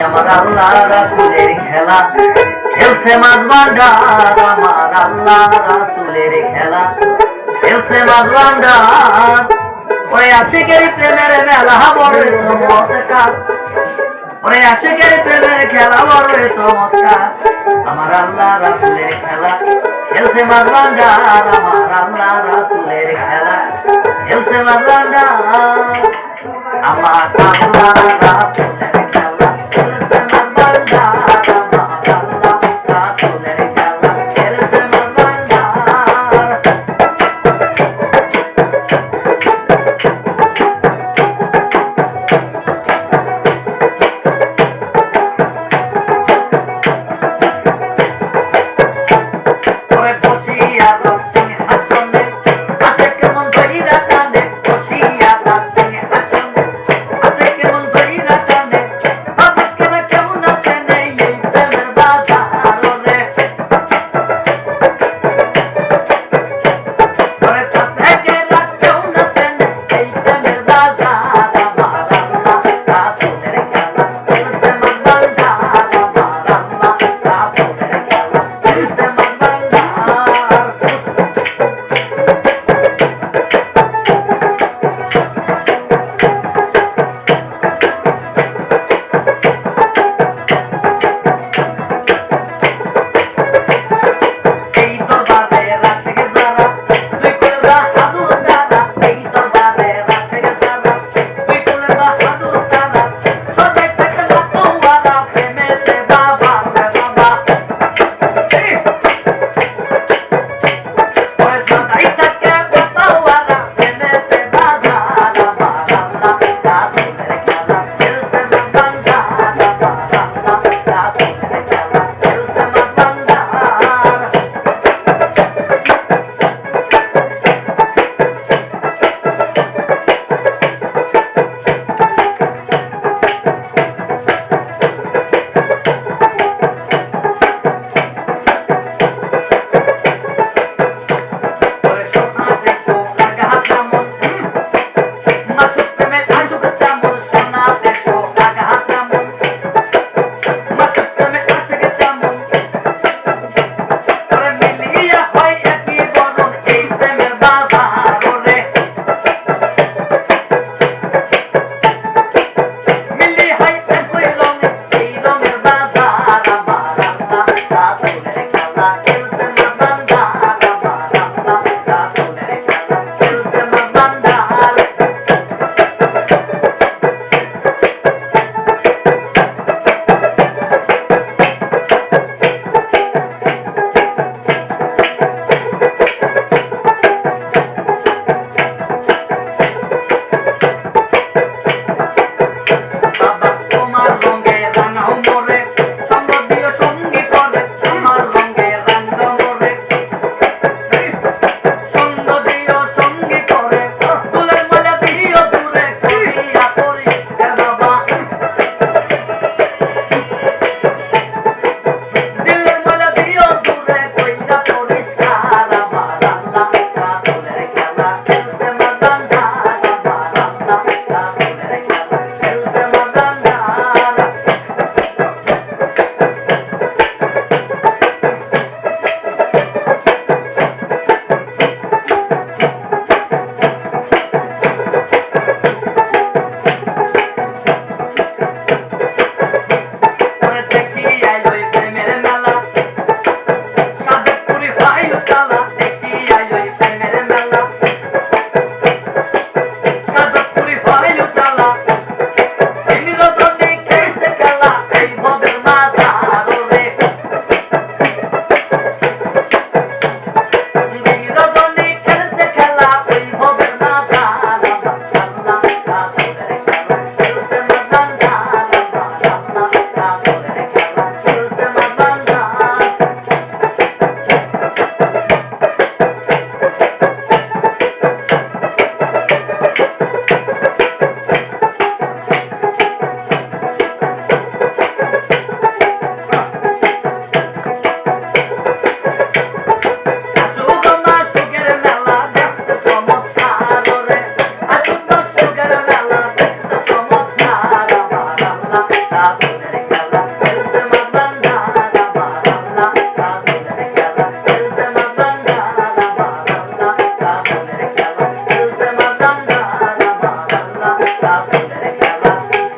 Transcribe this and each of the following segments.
আমার আল্লাহ রাসূলের খেলা খেলছে মাঝ ভান্ডার, আমার আল্লাহ রাসূলের খেলা খেলছে মাঝ ভান্ডার। ওরে আশিকের প্রেমের মেলা বড় চমৎকার, ওরে আশিকের প্রেমের খেলা বড় চমৎকার। আমার আল্লাহ রাসূলের খেলা খেলছে মাঝ ভান্ডার, আমার আল্লাহ রাসূলের খেলা খেলছে মাঝ ভান্ডার। আমার আল্লাহ রাসূলের খেলা খেলছে মাঝ ভান্ডার, আমার আল্লাহ রাসূলের খেলা খেলছে মাঝ ভান্ডার। ওরে বসিয়া সিংহাসনে আছে কেমন ধইরা টানে, বসিয়া সিংহাসনে আছে কেমন ধইরা টানে,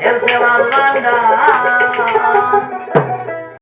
খেলছে মাছ ভান্ডার